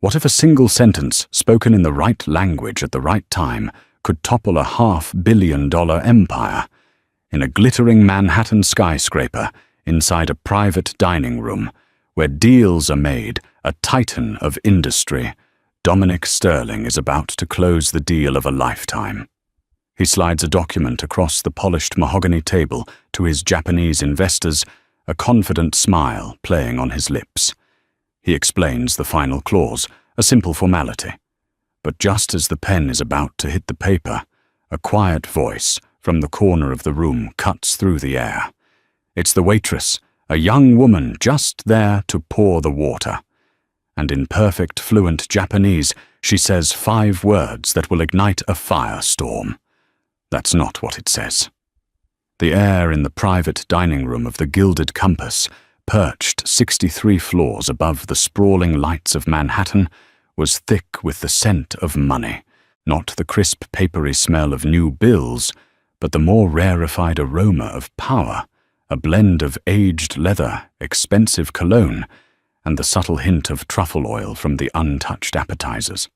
What if a single sentence spoken in the right language at the right time could topple a $500 million empire? In a glittering Manhattan skyscraper, inside a private dining room, where deals are made, a titan of industry, Dominic Sterling is about to close the deal of a lifetime. He slides a document across the polished mahogany table to his Japanese investors, a confident smile playing on his lips. He explains the final clause, a simple formality. But just as the pen is about to hit the paper, a quiet voice from the corner of the room cuts through the air. It's the waitress, a young woman just there to pour the water. And in perfect fluent Japanese, she says 5 words that will ignite a firestorm. That's not what it says. The air in the private dining room of the Gilded Compass, perched 63 floors above the sprawling lights of Manhattan, was thick with the scent of money, not the crisp papery smell of new bills, but the more rarefied aroma of power, a blend of aged leather, expensive cologne, and the subtle hint of truffle oil from the untouched appetizers.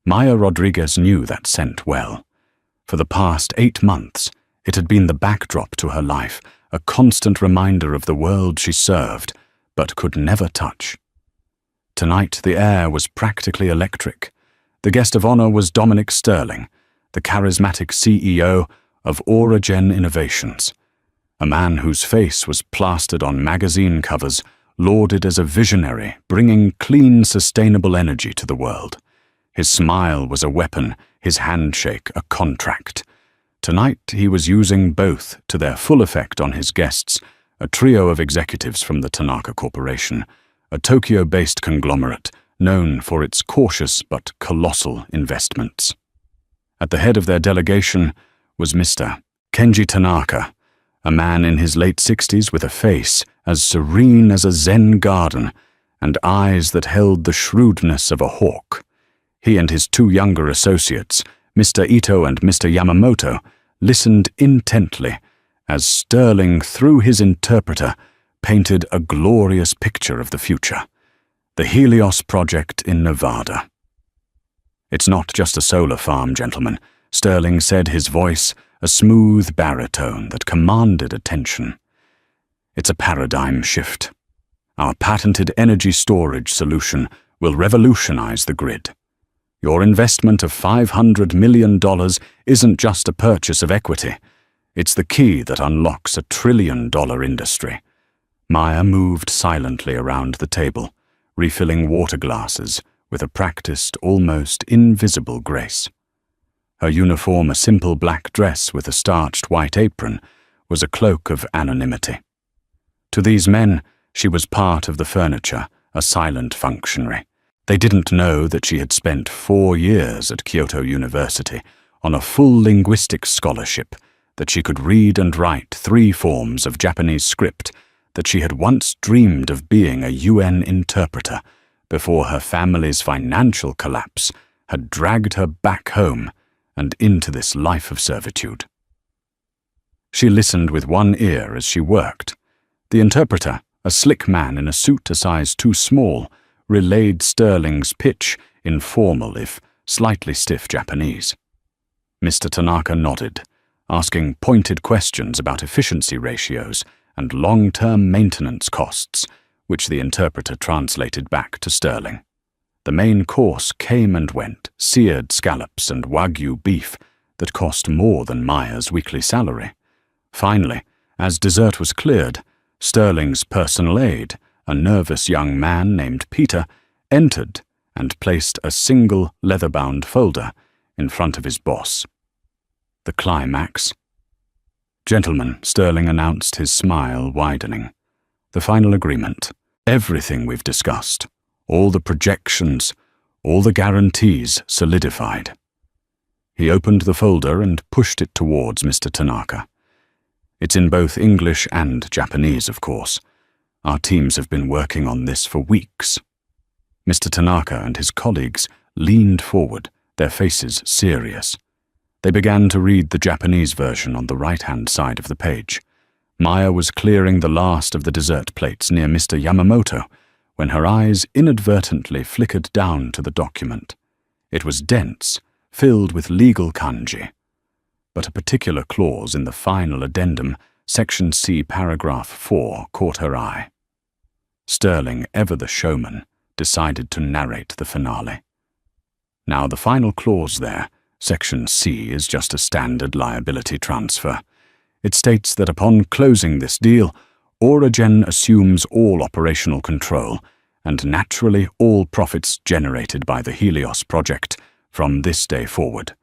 Maya Rodriguez knew that scent well. For the past 8 months, it had been the backdrop to her life, a constant reminder of the world she served, but could never touch. Tonight the air was practically electric. The guest of honor was Dominic Sterling, the charismatic CEO of Auragen Innovations, a man whose face was plastered on magazine covers, lauded as a visionary, bringing clean, sustainable energy to the world. His smile was a weapon, his handshake a contract. Tonight he was using both to their full effect on his guests, a trio of executives from the Tanaka Corporation, a Tokyo-based conglomerate known for its cautious but colossal investments. At the head of their delegation was Mr. Kenji Tanaka, a man in his late 60s with a face as serene as a Zen garden and eyes that held the shrewdness of a hawk. He and his 2 younger associates, Mr. Ito and Mr. Yamamoto, listened intently as Sterling, through his interpreter, painted a glorious picture of the future, the Helios project in Nevada. It's not just a solar farm, gentlemen, Sterling said, his voice a smooth baritone that commanded attention. It's a paradigm shift. Our patented energy storage solution will revolutionize the grid. Your investment of $500 million isn't just a purchase of equity. It's the key that unlocks a $1 trillion industry. Maya moved silently around the table, refilling water glasses with a practiced, almost invisible grace. Her uniform, a simple black dress with a starched white apron, was a cloak of anonymity. To these men, she was part of the furniture, a silent functionary. They didn't know that she had spent 4 years at Kyoto University on a full linguistic scholarship, that she could read and write 3 forms of Japanese script, that she had once dreamed of being a UN interpreter before her family's financial collapse had dragged her back home and into this life of servitude. She listened with one ear as she worked. The interpreter, a slick man in a suit a size too small, relayed Sterling's pitch in formal, if slightly stiff Japanese. Mr. Tanaka nodded, asking pointed questions about efficiency ratios and long-term maintenance costs, which the interpreter translated back to Sterling. The main course came and went, seared scallops and Wagyu beef that cost more than Maya's weekly salary. Finally, as dessert was cleared, Sterling's personal aide, a nervous young man named Peter, entered and placed a single leather-bound folder in front of his boss. The climax. "Gentlemen," Sterling announced, his smile widening. "The final agreement. Everything we've discussed. All the projections, all the guarantees solidified." He opened the folder and pushed it towards Mr. Tanaka. "It's in both English and Japanese, of course. Our teams have been working on this for weeks." Mr. Tanaka and his colleagues leaned forward, their faces serious. They began to read the Japanese version on the right-hand side of the page. Maya was clearing the last of the dessert plates near Mr. Yamamoto when her eyes inadvertently flickered down to the document. It was dense, filled with legal kanji. But a particular clause in the final addendum, Section C, Paragraph 4, caught her eye. Sterling, ever the showman, decided to narrate the finale. Now, the final clause there, Section C, is just a standard liability transfer. It states that upon closing this deal, Origen assumes all operational control and naturally all profits generated by the Helios project from this day forward.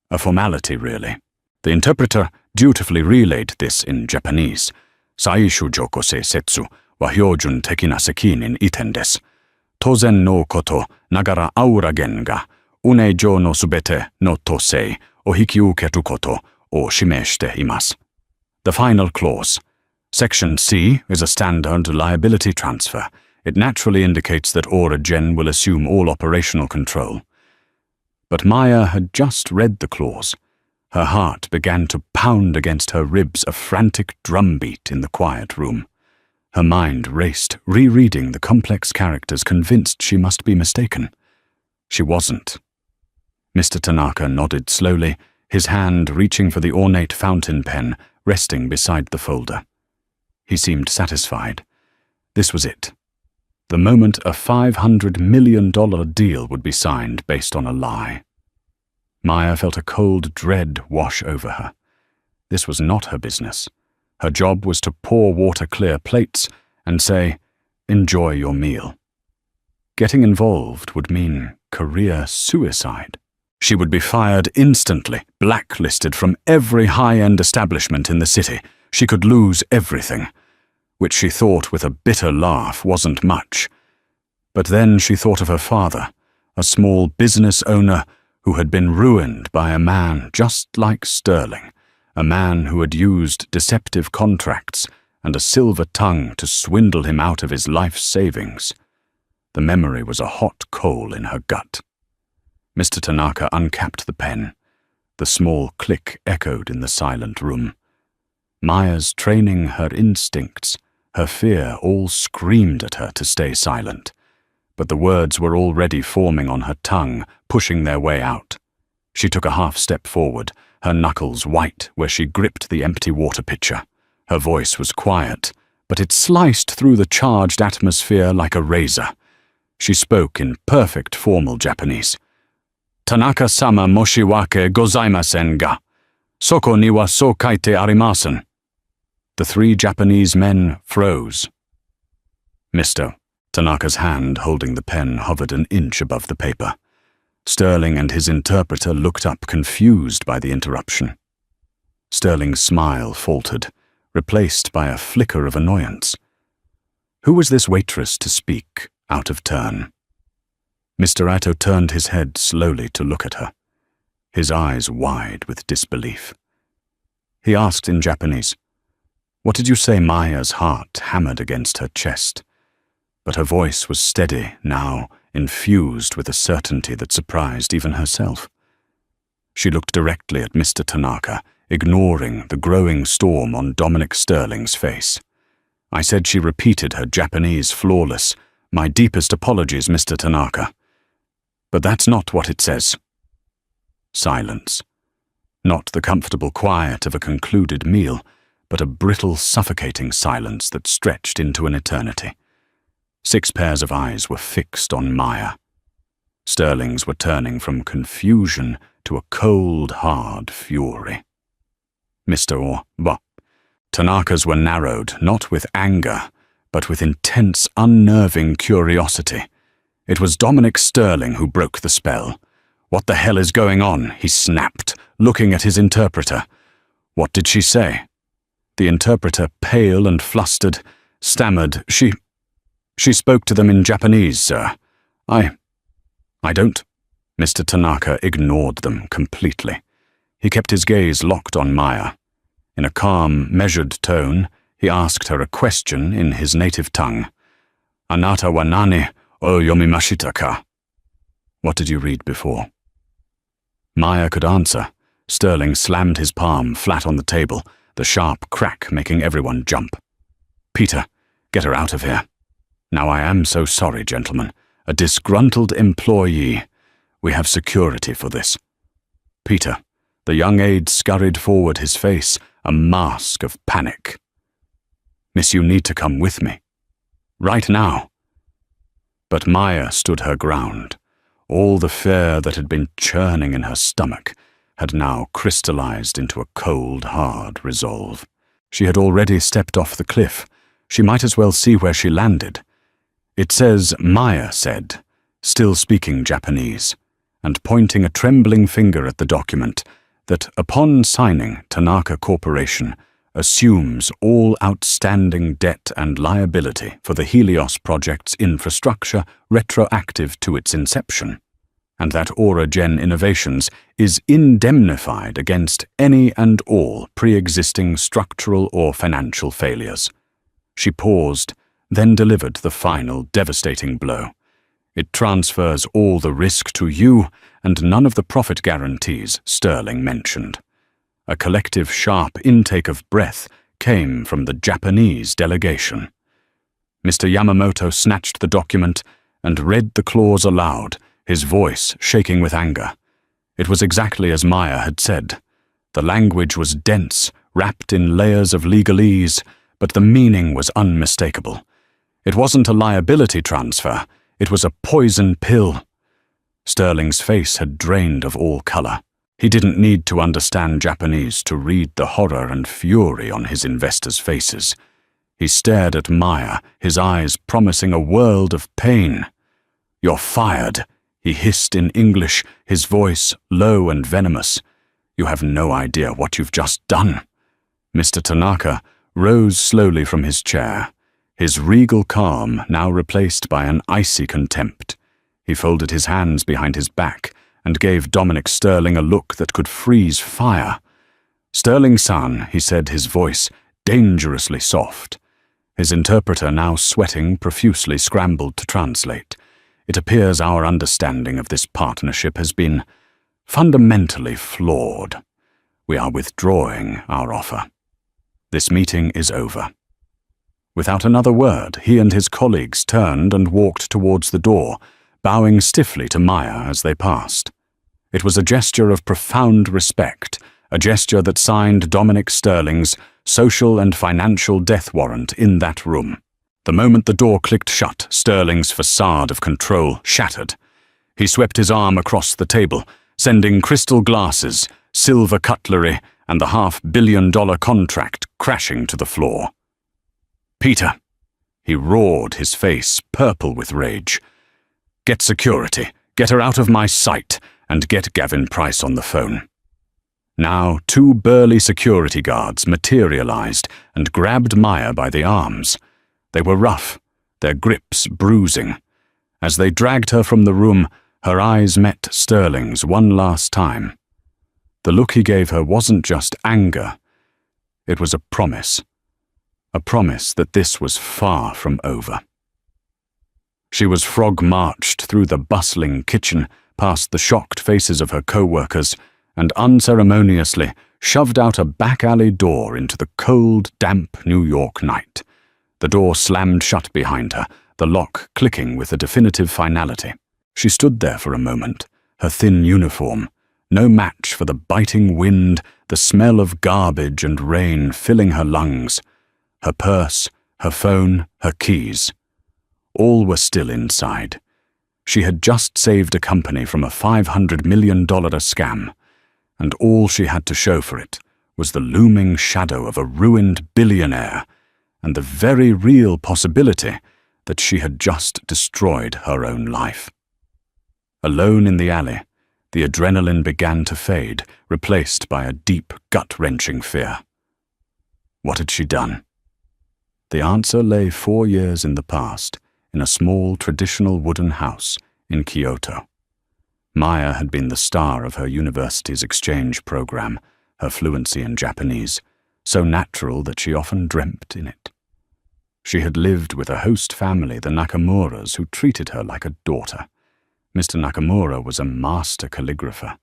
A formality, really. The interpreter dutifully relayed this in Japanese. Saishu jokose setsu wa hyojun teki na sekinin iten desu. Tozen no koto nagara auragen ga une jo no subete no tosei o hikiukeru koto o shimeshite imasu. The final clause. Section C is a standard liability transfer. It naturally indicates that Origen will assume all operational control. But Maya had just read the clause. Her heart began to pound against her ribs, a frantic drumbeat in the quiet room. Her mind raced, rereading the complex characters, convinced she must be mistaken. She wasn't. Mr. Tanaka nodded slowly, his hand reaching for the ornate fountain pen resting beside the folder. He seemed satisfied. This was it. The moment a $500 million deal would be signed based on a lie. Maya felt a cold dread wash over her. This was not her business. Her job was to pour water-clear plates and say, "Enjoy your meal." Getting involved would mean career suicide. She would be fired instantly, blacklisted from every high-end establishment in the city. She could lose everything, which she thought with a bitter laugh wasn't much. But then she thought of her father, a small business owner who had been ruined by a man just like Sterling, a man who had used deceptive contracts and a silver tongue to swindle him out of his life savings. The memory was a hot coal in her gut. Mr. Tanaka uncapped the pen. The small click echoed in the silent room. Maya's training, her instincts, her fear all screamed at her to stay silent. But the words were already forming on her tongue, pushing their way out. She took a half step forward, her knuckles white where she gripped the empty water pitcher. Her voice was quiet, but it sliced through the charged atmosphere like a razor. She spoke in perfect formal Japanese. "Tanaka-sama moshiwake gozaimasen ga, soko ni wa so kaite arimasen." The three Japanese men froze. "Mr." Tanaka's hand holding the pen hovered an inch above the paper. Sterling and his interpreter looked up, confused by the interruption. Sterling's smile faltered, replaced by a flicker of annoyance. Who was this waitress to speak, out of turn? Mr. Ito turned his head slowly to look at her, his eyes wide with disbelief. He asked in Japanese, "What did you say?" Maya's heart hammered against her chest. But her voice was steady, now infused with a certainty that surprised even herself. She looked directly at Mr. Tanaka, ignoring the growing storm on Dominic Sterling's face. I said she repeated her Japanese flawless, "My deepest apologies, Mr. Tanaka." But that's not what it says. Silence. Not the comfortable quiet of a concluded meal, but a brittle, suffocating silence that stretched into an eternity. 6 pairs of eyes were fixed on Maya. Sterling's were turning from confusion to a cold, hard fury. Tanaka's were narrowed, not with anger, but with intense, unnerving curiosity. It was Dominic Sterling who broke the spell. "What the hell is going on?" he snapped, looking at his interpreter. "What did she say?" The interpreter, pale and flustered, stammered, She spoke to them in Japanese, sir. I don't." Mr. Tanaka ignored them completely. He kept his gaze locked on Maya. In a calm, measured tone, he asked her a question in his native tongue. "Anata wa nani o yomimashita ka?" What did you read before? Maya could answer. Sterling slammed his palm flat on the table, the sharp crack making everyone jump. "Peter, get her out of here." Now I am so sorry, gentlemen. A disgruntled employee. We have security for this. Peter, the young aide scurried forward, his face a mask of panic. Miss, you need to come with me. Right now. But Maya stood her ground. All the fear that had been churning in her stomach had now crystallized into a cold, hard resolve. She had already stepped off the cliff. She might as well see where she landed. It says, Maya said, still speaking Japanese, and pointing a trembling finger at the document, that upon signing, Tanaka Corporation assumes all outstanding debt and liability for the Helios project's infrastructure retroactive to its inception, and that Aura Gen Innovations is indemnified against any and all pre-existing structural or financial failures. She paused, then delivered the final devastating blow. It transfers all the risk to you and none of the profit guarantees Sterling mentioned. A collective sharp intake of breath came from the Japanese delegation. Mr. Yamamoto snatched the document and read the clause aloud, his voice shaking with anger. It was exactly as Maya had said. The language was dense, wrapped in layers of legalese, but the meaning was unmistakable. It wasn't a liability transfer. It was a poison pill. Sterling's face had drained of all color. He didn't need to understand Japanese to read the horror and fury on his investors' faces. He stared at Maya, his eyes promising a world of pain. "You're fired," he hissed in English, his voice low and venomous. "You have no idea what you've just done." Mr. Tanaka rose slowly from his chair, his regal calm now replaced by an icy contempt. He folded his hands behind his back and gave Dominic Sterling a look that could freeze fire. "Sterling-san," he said, his voice dangerously soft. His interpreter, now sweating profusely, scrambled to translate. "It appears our understanding of this partnership has been fundamentally flawed. We are withdrawing our offer. This meeting is over." Without another word, he and his colleagues turned and walked towards the door, bowing stiffly to Maya as they passed. It was a gesture of profound respect, a gesture that signed Dominic Sterling's social and financial death warrant in that room. The moment the door clicked shut, Sterling's facade of control shattered. He swept his arm across the table, sending crystal glasses, silver cutlery, and the $500 million contract crashing to the floor. "Peter," he roared, his face purple with rage. "Get security, get her out of my sight, and get Gavin Price on the phone." Now 2 burly security guards materialized and grabbed Maya by the arms. They were rough, their grips bruising. As they dragged her from the room, her eyes met Sterling's one last time. The look he gave her wasn't just anger. It was a promise that this was far from over. She was frog-marched through the bustling kitchen, past the shocked faces of her co-workers, and unceremoniously shoved out a back-alley door into the cold, damp New York night. The door slammed shut behind her, the lock clicking with a definitive finality. She stood there for a moment, her thin uniform, no match for the biting wind, the smell of garbage and rain filling her lungs. Her purse, her phone, her keys. All were still inside. She had just saved a company from a $500 million scam, and all she had to show for it was the looming shadow of a ruined billionaire and the very real possibility that she had just destroyed her own life. Alone in the alley, the adrenaline began to fade, replaced by a deep, gut-wrenching fear. What had she done? The answer lay 4 years in the past, in a small traditional wooden house in Kyoto. Maya had been the star of her university's exchange program, her fluency in Japanese, so natural that she often dreamt in it. She had lived with a host family, the Nakamuras, who treated her like a daughter. Mr. Nakamura was a master calligrapher,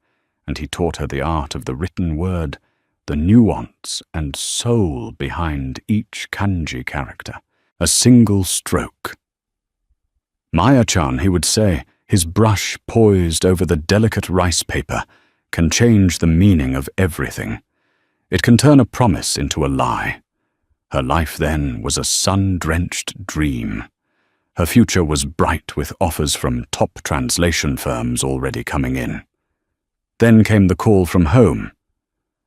and he taught her the art of the written word, the nuance and soul behind each kanji character, a single stroke, Maya-chan, he would say, his brush poised over the delicate rice paper, can change the meaning of everything. It can turn a promise into a lie. Her life then was a sun-drenched dream. Her future was bright with offers from top translation firms already coming in. Then came the call from home.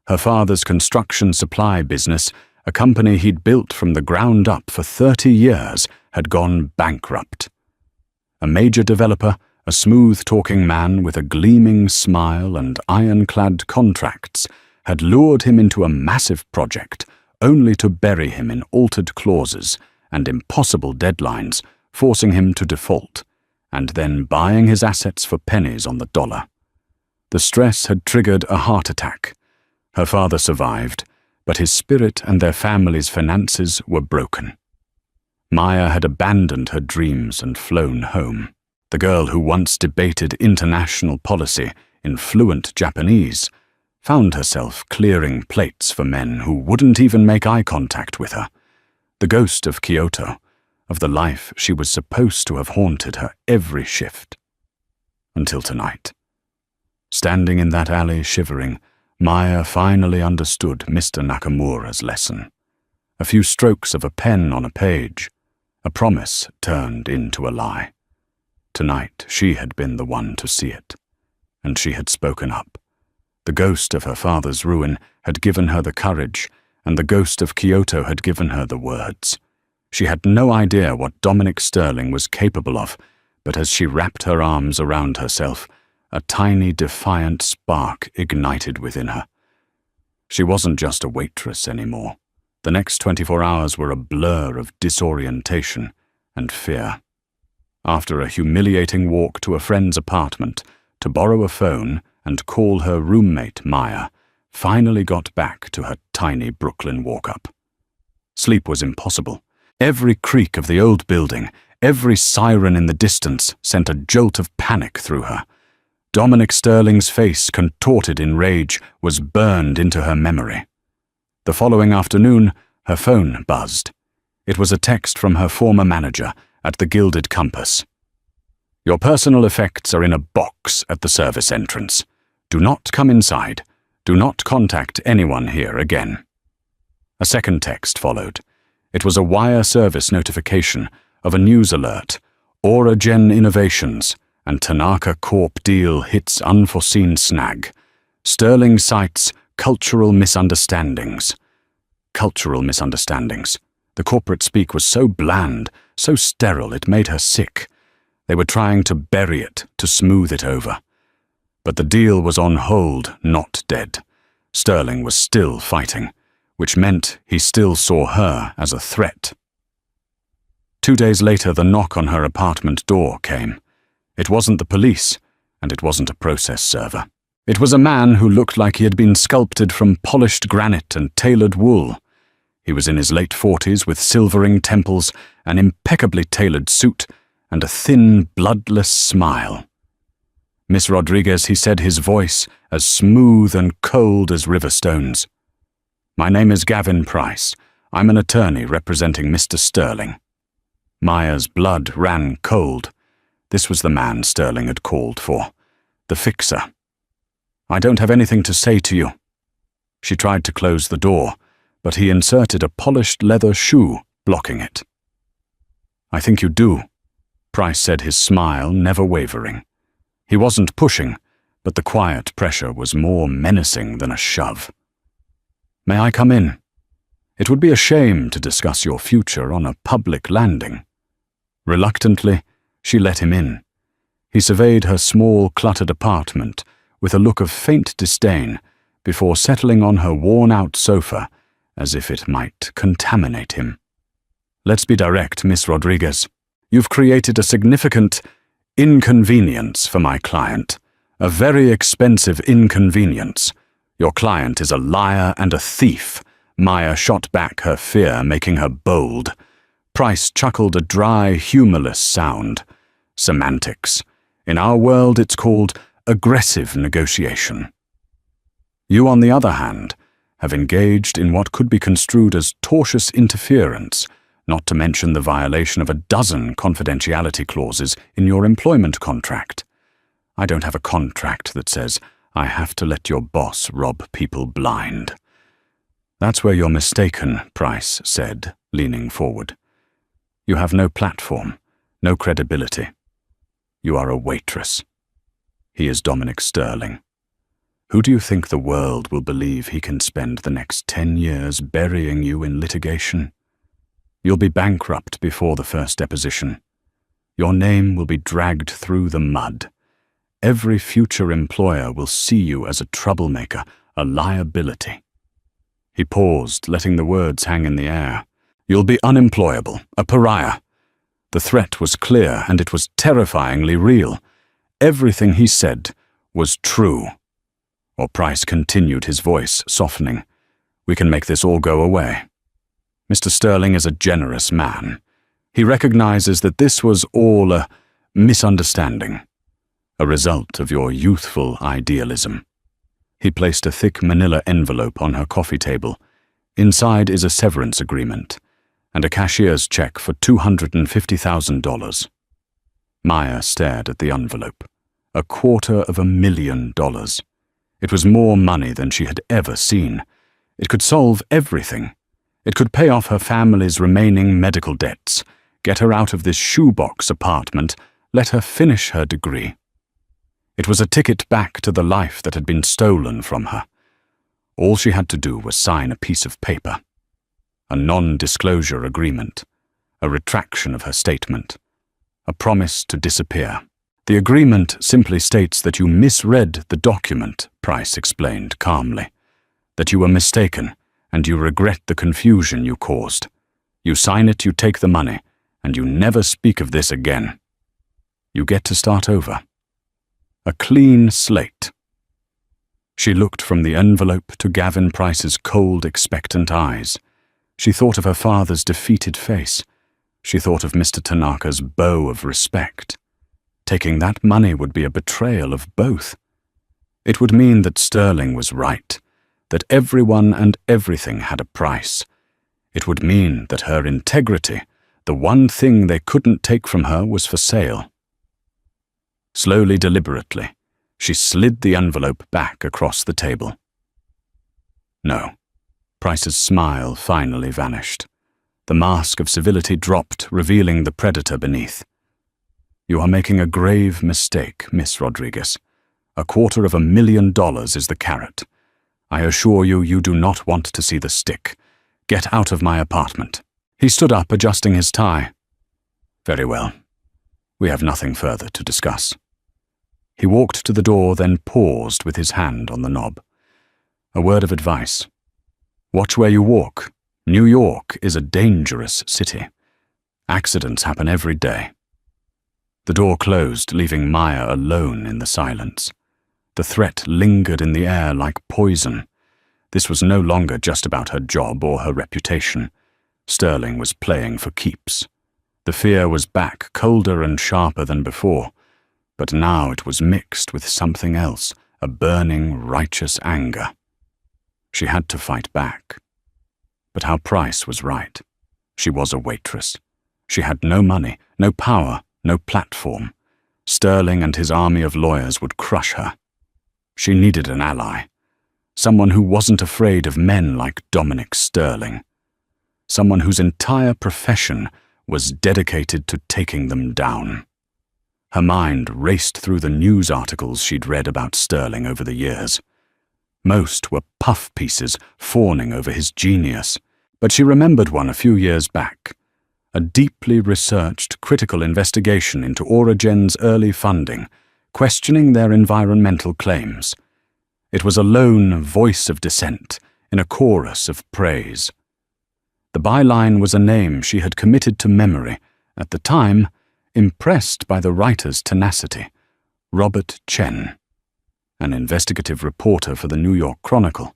Her father's construction supply business, a company he'd built from the ground up for 30 years, had gone bankrupt. A major developer, a smooth-talking man with a gleaming smile and ironclad contracts, had lured him into a massive project, only to bury him in altered clauses and impossible deadlines, forcing him to default, and then buying his assets for pennies on the dollar. The stress had triggered a heart attack. Her father survived, but his spirit and their family's finances were broken. Maya had abandoned her dreams and flown home. The girl who once debated international policy in fluent Japanese found herself clearing plates for men who wouldn't even make eye contact with her. The ghost of Kyoto, of the life she was supposed to have haunted her every shift. Until tonight. Standing in that alley shivering, Maya finally understood Mr. Nakamura's lesson. A few strokes of a pen on a page, a promise turned into a lie. Tonight she had been the one to see it, and she had spoken up. The ghost of her father's ruin had given her the courage, and the ghost of Kyoto had given her the words. She had no idea what Dominic Sterling was capable of, but as she wrapped her arms around herself, a tiny defiant spark ignited within her. She wasn't just a waitress anymore. The next 24 hours were a blur of disorientation and fear. After a humiliating walk to a friend's apartment to borrow a phone and call her roommate Maya, finally got back to her tiny Brooklyn walk-up. Sleep was impossible. Every creak of the old building, every siren in the distance sent a jolt of panic through her. Dominic Sterling's face, contorted in rage, was burned into her memory. The following afternoon, her phone buzzed. It was a text from her former manager at the Gilded Compass. "Your personal effects are in a box at the service entrance. Do not come inside. Do not contact anyone here again." A second text followed. It was a wire service notification of a news alert. Aura-Gen Innovations and Tanaka Corp deal hits unforeseen snag. Sterling cites cultural misunderstandings. Cultural misunderstandings. The corporate speak was so bland, so sterile it made her sick. They were trying to bury it, to smooth it over. But the deal was on hold, not dead. Sterling was still fighting, which meant he still saw her as a threat. 2 days later, the knock on her apartment door came. It wasn't the police, and it wasn't a process server. It was a man who looked like he had been sculpted from polished granite and tailored wool. He was in his late 40s with silvering temples, an impeccably tailored suit, and a thin, bloodless smile. "Miss Rodriguez," he said, his voice as smooth and cold as river stones. "My name is Gavin Price. I'm an attorney representing Mr. Sterling." Maya's blood ran cold. This was the man Sterling had called for, the fixer. "I don't have anything to say to you." She tried to close the door, but he inserted a polished leather shoe, blocking it. "I think you do," Price said, his smile never wavering. He wasn't pushing, but the quiet pressure was more menacing than a shove. "May I come in? It would be a shame to discuss your future on a public landing." Reluctantly, she let him in. He surveyed her small, cluttered apartment with a look of faint disdain before settling on her worn-out sofa as if it might contaminate him. "Let's be direct, Miss Rodriguez. You've created a significant inconvenience for my client, a very expensive inconvenience. Your client is a liar and a thief." Maya shot back, her fear making her bold. Price chuckled a dry, humorless sound. "Semantics. In our world it's called aggressive negotiation. You, on the other hand, have engaged in what could be construed as tortious interference not to mention the violation of a dozen confidentiality clauses in your employment contract. I don't have a contract that says I have to let your boss rob people blind." "That's where you're mistaken," Price said, leaning forward. "You have no platform, no credibility. You are a waitress. He is Dominic Sterling. Who do you think the world will believe he can spend the next 10 years burying you in litigation? You'll be bankrupt before the first deposition. Your name will be dragged through the mud. Every future employer will see you as a troublemaker, a liability." He paused, letting the words hang in the air. "You'll be unemployable, a pariah." The threat was clear, and it was terrifyingly real. Everything he said was true. Or Price continued, his voice softening. "We can make this all go away. Mr. Sterling is a generous man. He recognizes that this was all a misunderstanding, a result of your youthful idealism." He placed a thick manila envelope on her coffee table. Inside is a severance agreement and a cashier's check for $250,000. Maya stared at the envelope. $250,000. It was more money than she had ever seen. It could solve everything. It could pay off her family's remaining medical debts, get her out of this shoebox apartment, let her finish her degree. It was a ticket back to the life that had been stolen from her. All she had to do was sign a piece of paper. A non-disclosure agreement, a retraction of her statement, a promise to disappear. "The agreement simply states that you misread the document," Price explained calmly. "That you were mistaken, and you regret the confusion you caused. You sign it, you take the money, and you never speak of this again. You get to start over. A clean slate." She looked from the envelope to Gavin Price's cold, expectant eyes. She thought of her father's defeated face. She thought of Mr. Tanaka's bow of respect. Taking that money would be a betrayal of both. It would mean that Sterling was right, that everyone and everything had a price. It would mean that her integrity, the one thing they couldn't take from her, was for sale. Slowly, deliberately, she slid the envelope back across the table. No. Price's smile finally vanished. The mask of civility dropped, revealing the predator beneath. "You are making a grave mistake, Miss Rodriguez. $250,000 is the carrot. I assure you, you do not want to see the stick. Get out of my apartment." He stood up, adjusting his tie. "Very well. We have nothing further to discuss." He walked to the door, then paused with his hand on the knob. "A word of advice. Watch where you walk. New York is a dangerous city. Accidents happen every day." The door closed, leaving Maya alone in the silence. The threat lingered in the air like poison. This was no longer just about her job or her reputation. Sterling was playing for keeps. The fear was back, colder and sharper than before, but now it was mixed with something else, a burning, righteous anger. She had to fight back. But how Price was right. She was a waitress. She had no money, no power, no platform. Sterling and his army of lawyers would crush her. She needed an ally. Someone who wasn't afraid of men like Dominic Sterling. Someone whose entire profession was dedicated to taking them down. Her mind raced through the news articles she'd read about Sterling over the years. Most were puff pieces fawning over his genius, but she remembered one a few years back. A deeply researched, critical investigation into Origen's early funding, questioning their environmental claims. It was a lone voice of dissent in a chorus of praise. The byline was a name she had committed to memory, at the time, impressed by the writer's tenacity: Robert Chen, an investigative reporter for the New York Chronicle.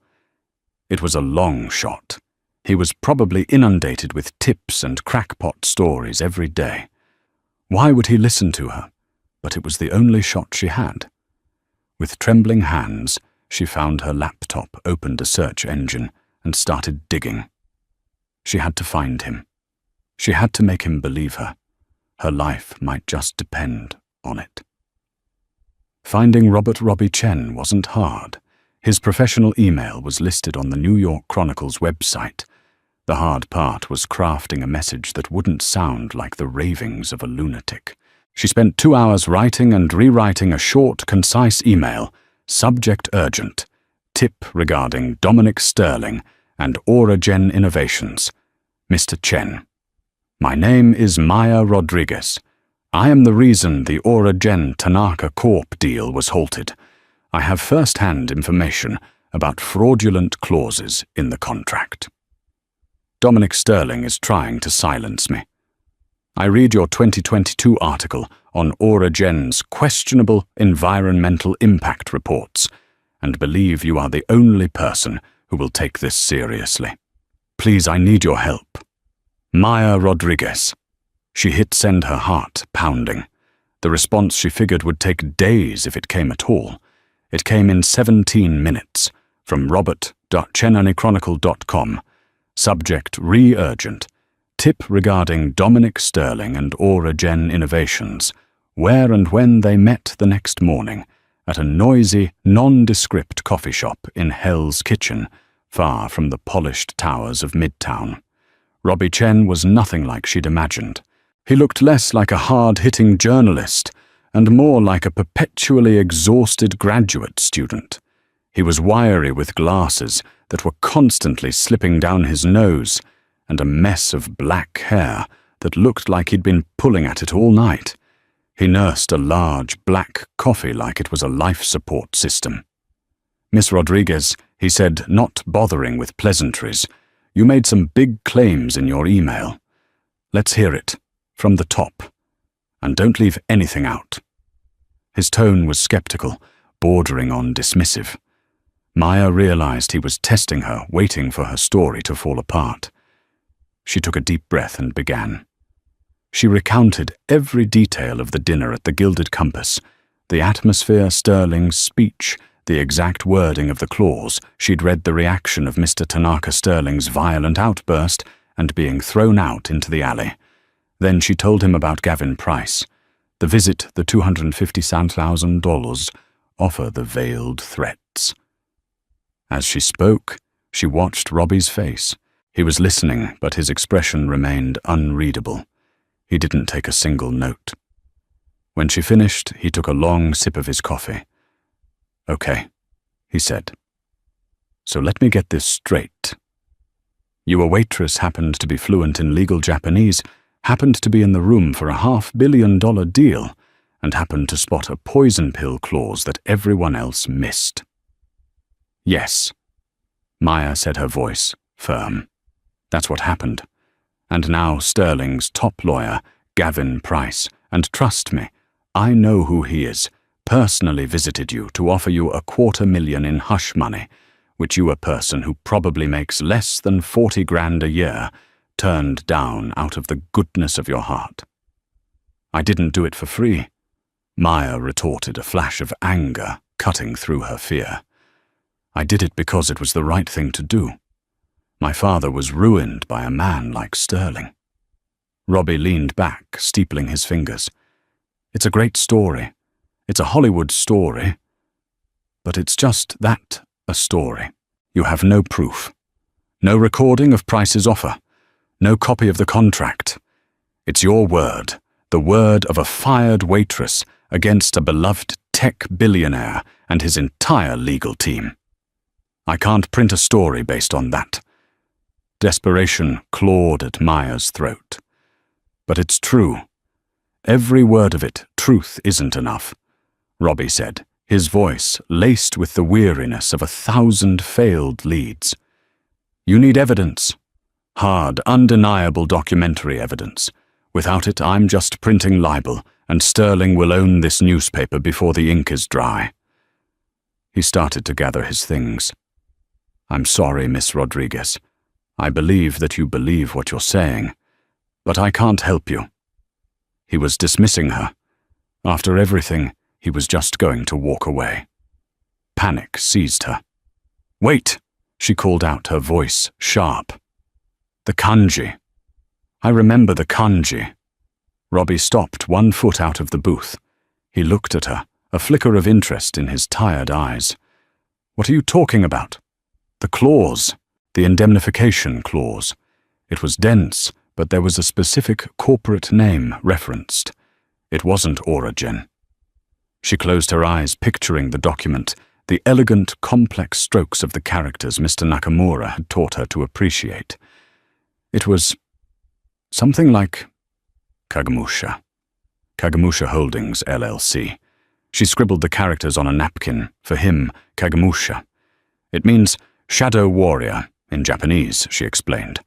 It was a long shot. He was probably inundated with tips and crackpot stories every day. Why would he listen to her? But it was the only shot she had. With trembling hands, she found her laptop, opened a search engine, and started digging. She had to find him. She had to make him believe her. Her life might just depend on it. Finding Robert Robbie Chen wasn't hard. His professional email was listed on the New York Chronicle's website. The hard part was crafting a message that wouldn't sound like the ravings of a lunatic. She spent 2 hours writing and rewriting a short, concise email, subject urgent, tip regarding Dominic Sterling and Aura-Gen Innovations. Mr. Chen. My name is Maya Rodriguez. I am the reason the Aura-Gen Tanaka Corp deal was halted. I have first-hand information about fraudulent clauses in the contract. Dominic Sterling is trying to silence me. I read your 2022 article on Aura-Gen's questionable environmental impact reports and believe you are the only person who will take this seriously. Please, I need your help. Maya Rodriguez. She hit send, her heart pounding. The response she figured would take days if it came at all. It came in 17 minutes from robert.chenanychronicle.com. Subject re-urgent. Tip regarding Dominic Sterling and Aura-Gen Innovations. Where and when they met the next morning at a noisy, nondescript coffee shop in Hell's Kitchen, far from the polished towers of Midtown. Robbie Chen was nothing like she'd imagined. He looked less like a hard-hitting journalist and more like a perpetually exhausted graduate student. He was wiry with glasses that were constantly slipping down his nose and a mess of black hair that looked like he'd been pulling at it all night. He nursed a large black coffee like it was a life support system. Miss Rodriguez, he said, not bothering with pleasantries, you made some big claims in your email. Let's hear it. From the top, and don't leave anything out. His tone was skeptical, bordering on dismissive. Maya realized he was testing her, waiting for her story to fall apart. She took a deep breath and began. She recounted every detail of the dinner at the Gilded Compass, the atmosphere, Sterling's speech, the exact wording of the clause. She'd read the reaction of Mr. Tanaka Sterling's violent outburst and being thrown out into the alley. Then she told him about Gavin Price, the visit, the $250,000, offer, the veiled threats. As she spoke, she watched Robbie's face. He was listening, but his expression remained unreadable. He didn't take a single note. When she finished, he took a long sip of his coffee. Okay, he said. So let me get this straight. You, a waitress, happened to be fluent in legal Japanese, happened to be in the room for a $500 million deal, and happened to spot a poison pill clause that everyone else missed. Yes, Maya said, her voice firm. That's what happened. And now Sterling's top lawyer, Gavin Price, and trust me, I know who he is, personally visited you to offer you $250,000 in hush money, which you, a person who probably makes less than 40 grand a year, turned down out of the goodness of your heart. I didn't do it for free, Maya retorted, a flash of anger cutting through her fear. I did it because it was the right thing to do. My father was ruined by a man like Sterling. Robbie leaned back, steepling his fingers. It's a great story. It's a Hollywood story. But it's just that, a story. You have no proof. No recording of Price's offer. No copy of the contract. It's your word, the word of a fired waitress against a beloved tech billionaire and his entire legal team. I can't print a story based on that. Desperation clawed at Maya's throat. But it's true. Every word of it. Truth isn't enough, Robbie said, his voice laced with the weariness of 1,000 failed leads. You need evidence. Hard, undeniable documentary evidence. Without it, I'm just printing libel, and Sterling will own this newspaper before the ink is dry. He started to gather his things. I'm sorry, Miss Rodriguez. I believe that you believe what you're saying, but I can't help you. He was dismissing her. After everything, he was just going to walk away. Panic seized her. Wait, she called out, her voice sharp. The kanji. I remember the kanji. Robbie stopped 1 foot out of the booth. He looked at her, a flicker of interest in his tired eyes. What are you talking about? The clause, the indemnification clause. It was dense, but there was a specific corporate name referenced. It wasn't Origin. She closed her eyes, picturing the document, the elegant, complex strokes of the characters Mr. Nakamura had taught her to appreciate. It was something like Kagemusha. Kagemusha Holdings, LLC. She scribbled the characters on a napkin, for him, Kagemusha. It means shadow warrior, in Japanese, she explained.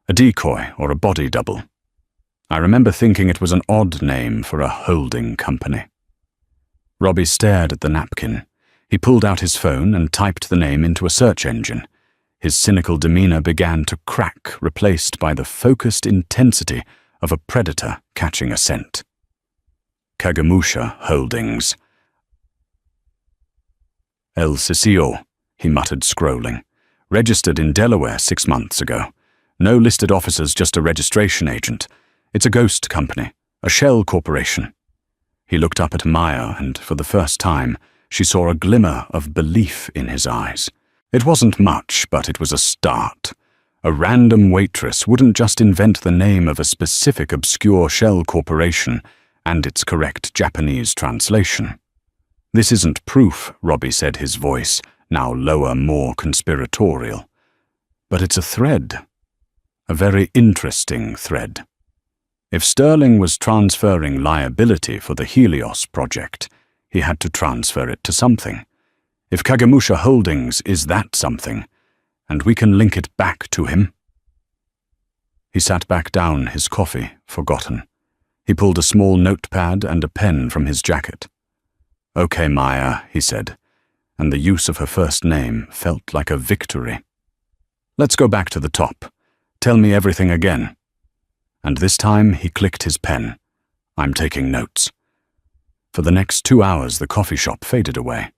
A decoy or a body double. I remember thinking it was an odd name for a holding company. Robbie stared at the napkin. He pulled out his phone and typed the name into a search engine. His cynical demeanor began to crack, replaced by the focused intensity of a predator catching a scent. Kagemusha Holdings. El Sisio, he muttered, scrolling. Registered in Delaware 6 months ago. No listed officers, just a registration agent. It's a ghost company, a shell corporation. He looked up at Maya, and for the first time, she saw a glimmer of belief in his eyes. It wasn't much, but it was a start. A random waitress wouldn't just invent the name of a specific obscure shell corporation and its correct Japanese translation. This isn't proof, Robbie said, his voice, now lower, more conspiratorial. But it's a thread. A very interesting thread. If Sterling was transferring liability for the Helios project, he had to transfer it to something. If Kagemusha Holdings is that something, and we can link it back to him. He sat back down, his coffee forgotten. He pulled a small notepad and a pen from his jacket. Okay, Maya, he said, and the use of her first name felt like a victory. Let's go back to the top. Tell me everything again. And this time he clicked his pen. I'm taking notes. For the next 2 hours the coffee shop faded away.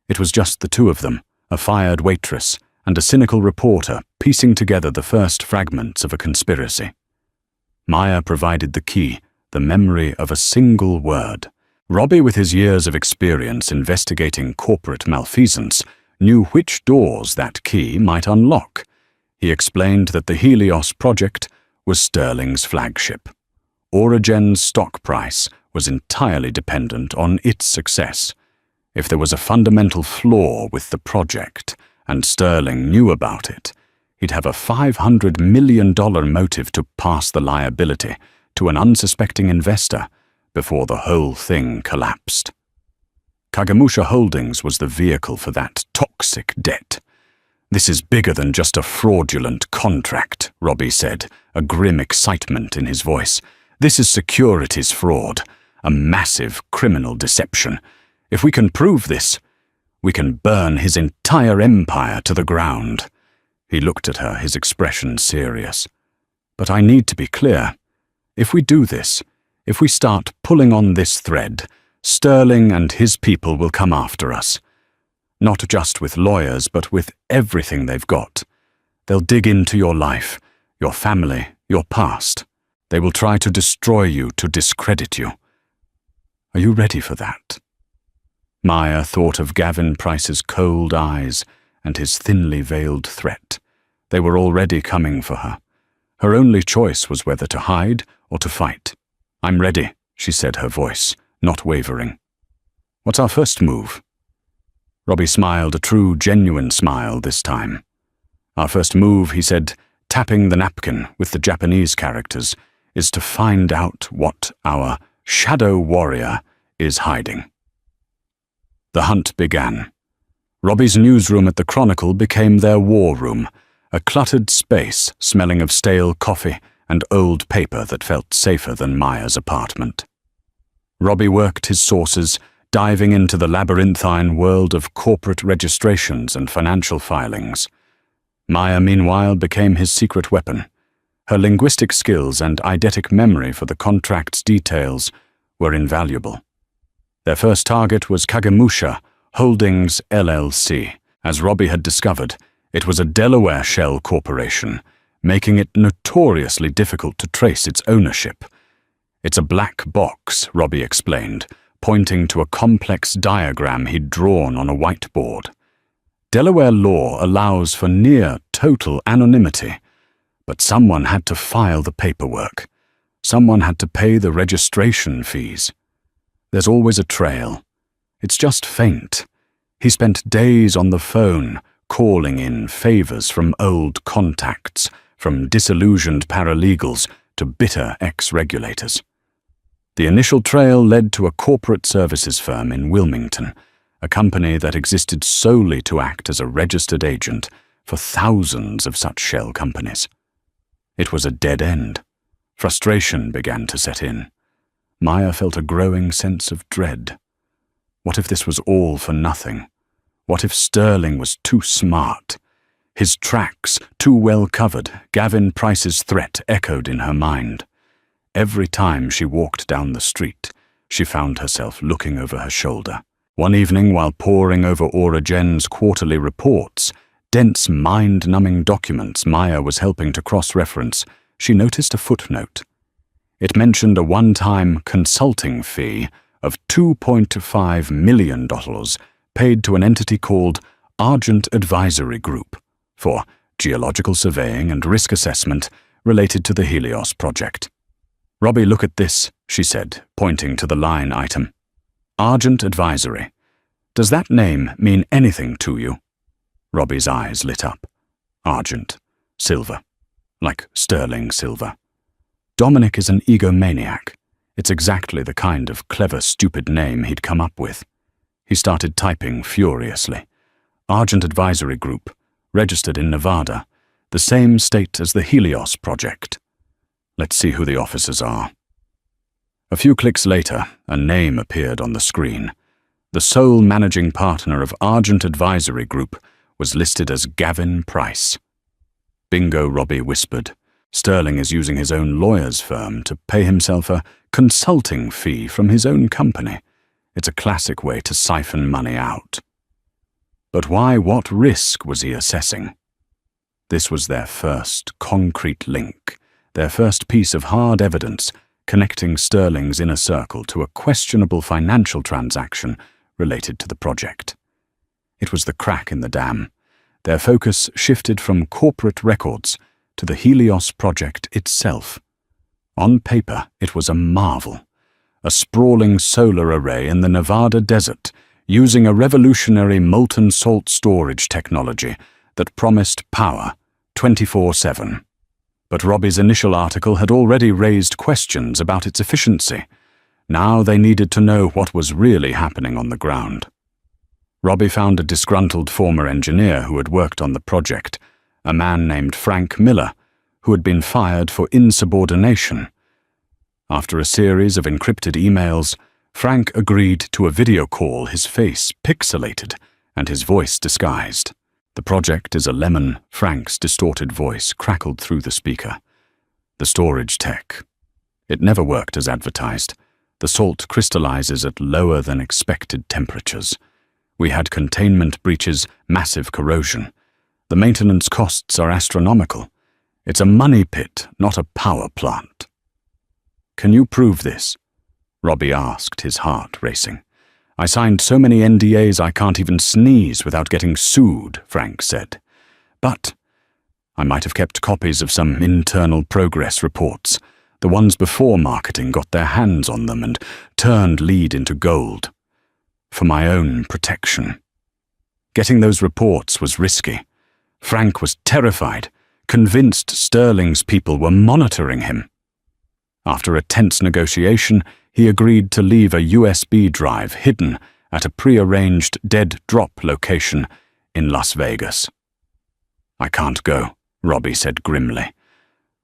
It was just the two of them, a fired waitress and a cynical reporter piecing together the first fragments of a conspiracy. Maya provided the key, the memory of a single word. Robbie, with his years of experience investigating corporate malfeasance, knew which doors that key might unlock. He explained that the Helios project was Sterling's flagship. Origen's stock price was entirely dependent on its success. If there was a fundamental flaw with the project, and Sterling knew about it, he'd have a $500 million motive to pass the liability to an unsuspecting investor before the whole thing collapsed. Kagemusha Holdings was the vehicle for that toxic debt. This is bigger than just a fraudulent contract, Robbie said, a grim excitement in his voice. This is securities fraud, a massive criminal deception. If we can prove this, we can burn his entire empire to the ground. He looked at her, his expression serious. But I need to be clear. If we do this, if we start pulling on this thread, Sterling and his people will come after us. Not just with lawyers, but with everything they've got. They'll dig into your life, your family, your past. They will try to destroy you, to discredit you. Are you ready for that? Maya thought of Gavin Price's cold eyes and his thinly veiled threat. They were already coming for her. Her only choice was whether to hide or to fight. I'm ready, she said, her voice not wavering. What's our first move? Robbie smiled, a true, genuine smile this time. Our first move, he said, tapping the napkin with the Japanese characters, is to find out what our shadow warrior is hiding. The hunt began. Robbie's newsroom at the Chronicle became their war room, a cluttered space smelling of stale coffee and old paper that felt safer than Maya's apartment. Robbie worked his sources, diving into the labyrinthine world of corporate registrations and financial filings. Maya, meanwhile, became his secret weapon. Her linguistic skills and eidetic memory for the contract's details were invaluable. Their first target was Kagemusha Holdings, LLC. As Robbie had discovered, it was a Delaware shell corporation, making it notoriously difficult to trace its ownership. "It's a black box," Robbie explained, pointing to a complex diagram he'd drawn on a whiteboard. "Delaware law allows for near total anonymity, but someone had to file the paperwork. Someone had to pay the registration fees. There's always a trail. It's just faint. He spent days on the phone, calling in favors from old contacts, from disillusioned paralegals to bitter ex-regulators. The initial trail led to a corporate services firm in Wilmington, a company that existed solely to act as a registered agent for thousands of such shell companies. It was a dead end. Frustration began to set in. Maya felt a growing sense of dread. What if this was all for nothing? What if Sterling was too smart? His tracks, too well covered, Gavin Price's threat echoed in her mind. Every time she walked down the street, she found herself looking over her shoulder. One evening, while poring over Aura Jen's quarterly reports, dense, mind-numbing documents Maya was helping to cross-reference, she noticed a footnote. It mentioned a one-time consulting fee of $2.5 million paid to an entity called Argent Advisory Group for geological surveying and risk assessment related to the Helios project. "Robbie, look at this," she said, pointing to the line item. "Argent Advisory. Does that name mean anything to you?" Robbie's eyes lit up. Argent. Silver. Like sterling silver. Dominic is an egomaniac. It's exactly the kind of clever, stupid name he'd come up with. He started typing furiously. Argent Advisory Group, registered in Nevada, the same state as the Helios project. Let's see who the officers are. A few clicks later, a name appeared on the screen. The sole managing partner of Argent Advisory Group was listed as Gavin Price. "Bingo," Robbie whispered. "Sterling is using his own lawyer's firm to pay himself a consulting fee from his own company. It's a classic way to siphon money out." But why, what risk was he assessing? This was their first concrete link, their first piece of hard evidence connecting Sterling's inner circle to a questionable financial transaction related to the project. It was the crack in the dam. Their focus shifted from corporate records to the Helios project itself. On paper, it was a marvel. A sprawling solar array in the Nevada desert, using a revolutionary molten salt storage technology that promised power 24/7. But Robbie's initial article had already raised questions about its efficiency. Now they needed to know what was really happening on the ground. Robbie found a disgruntled former engineer who had worked on the project, a man named Frank Miller, who had been fired for insubordination. After a series of encrypted emails, Frank agreed to a video call, his face pixelated and his voice disguised. "The project is a lemon," Frank's distorted voice crackled through the speaker. "The storage tech. It never worked as advertised. The salt crystallizes at lower than expected temperatures. We had containment breaches, massive corrosion. The maintenance costs are astronomical. It's a money pit, not a power plant." "Can you prove this?" Robbie asked, his heart racing. "I signed so many NDAs I can't even sneeze without getting sued," Frank said. "But I might have kept copies of some internal progress reports, the ones before marketing got their hands on them and turned lead into gold. For my own protection." Getting those reports was risky. Frank was terrified, convinced Sterling's people were monitoring him. After a tense negotiation, he agreed to leave a USB drive hidden at a pre-arranged dead drop location in Las Vegas. "I can't go," Robbie said grimly.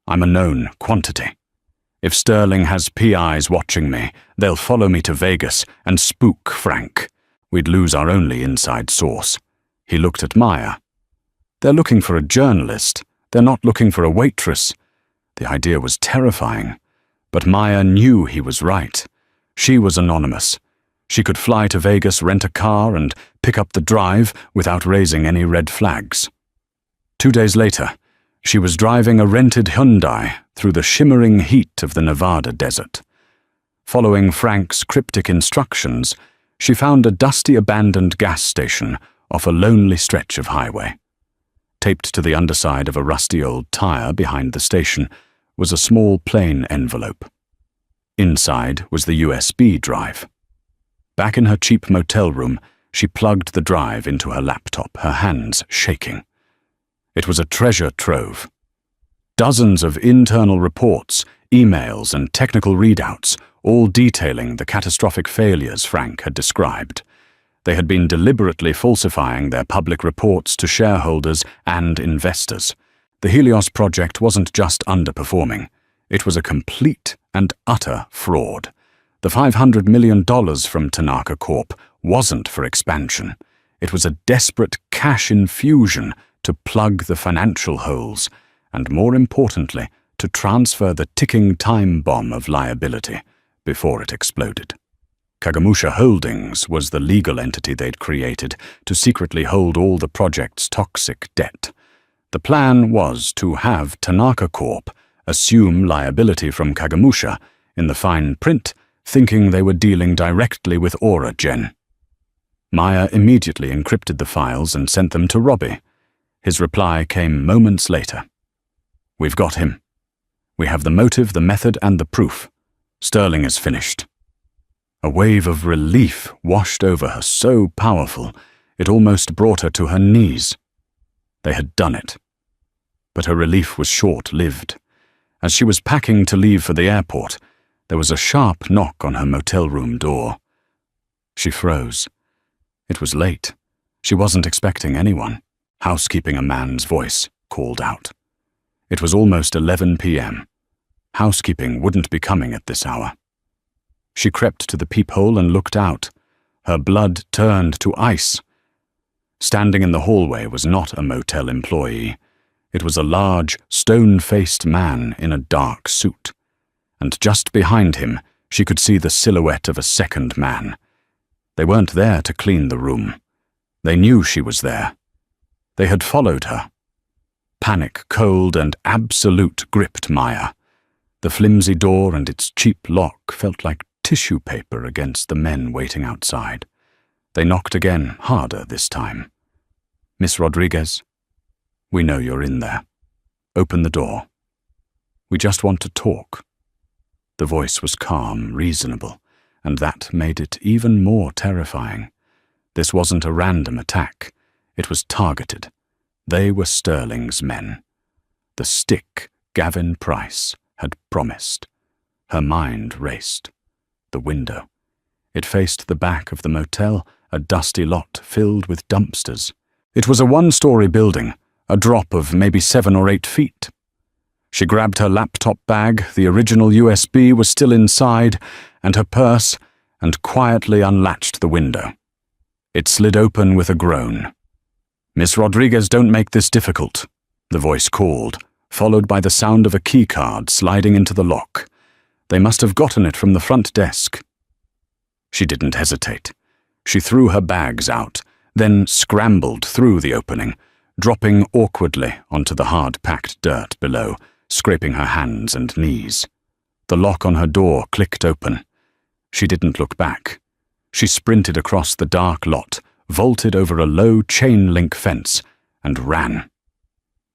"I'm a known quantity. If Sterling has PIs watching me, they'll follow me to Vegas and spook Frank. We'd lose our only inside source." He looked at Maya. "They're looking for a journalist. They're not looking for a waitress." The idea was terrifying. But Maya knew he was right. She was anonymous. She could fly to Vegas, rent a car, and pick up the drive without raising any red flags. 2 days later, She was driving a rented Hyundai through the shimmering heat of the Nevada desert. Following Frank's cryptic instructions, she found a dusty abandoned gas station off a lonely stretch of highway. Taped to the underside of a rusty old tire behind the station was a small plain envelope. Inside was the USB drive. Back in her cheap motel room, she plugged the drive into her laptop, her hands shaking. It was a treasure trove. Dozens of internal reports, emails, and technical readouts, all detailing the catastrophic failures Frank had described. They had been deliberately falsifying their public reports to shareholders and investors. The Helios project wasn't just underperforming. It was a complete and utter fraud. The $500 million from Tanaka Corp wasn't for expansion. It was a desperate cash infusion to plug the financial holes, and more importantly, to transfer the ticking time bomb of liability before it exploded. Kagemusha Holdings was the legal entity they'd created to secretly hold all the project's toxic debt. The plan was to have Tanaka Corp assume liability from Kagemusha in the fine print, thinking they were dealing directly with Aura Gen. Maya immediately encrypted the files and sent them to Robbie. His reply came moments later. "We've got him. We have the motive, the method, and the proof. Sterling is finished." A wave of relief washed over her, so powerful it almost brought her to her knees. They had done it. But her relief was short-lived. As she was packing to leave for the airport, there was a sharp knock on her motel room door. She froze. It was late. She wasn't expecting anyone. Housekeeping, a man's voice called out. It was almost 11 p.m. Housekeeping wouldn't be coming at this hour. She crept to the peephole and looked out. Her blood turned to ice. Standing in the hallway was not a motel employee. It was a large, stone-faced man in a dark suit. And just behind him, she could see the silhouette of a second man. They weren't there to clean the room. They knew she was there. They had followed her. Panic, cold, and absolute gripped Maya. The flimsy door and its cheap lock felt like tissue paper against the men waiting outside. They knocked again, harder this time. "Miss Rodriguez, we know you're in there. Open the door. We just want to talk." The voice was calm, reasonable, and that made it even more terrifying. This wasn't a random attack. It was targeted. They were Sterling's men. The stick Gavin Price had promised. Her mind raced. The window. It faced the back of the motel, a dusty lot filled with dumpsters. It was a one-story building, a drop of maybe 7 or 8 feet. She grabbed her laptop bag, the original USB was still inside, and her purse, and quietly unlatched the window. It slid open with a groan. "Miss Rodriguez, don't make this difficult," the voice called, followed by the sound of a keycard sliding into the lock. They must have gotten it from the front desk. She didn't hesitate. She threw her bags out, then scrambled through the opening, dropping awkwardly onto the hard-packed dirt below, scraping her hands and knees. The lock on her door clicked open. She didn't look back. She sprinted across the dark lot, vaulted over a low chain-link fence, and ran.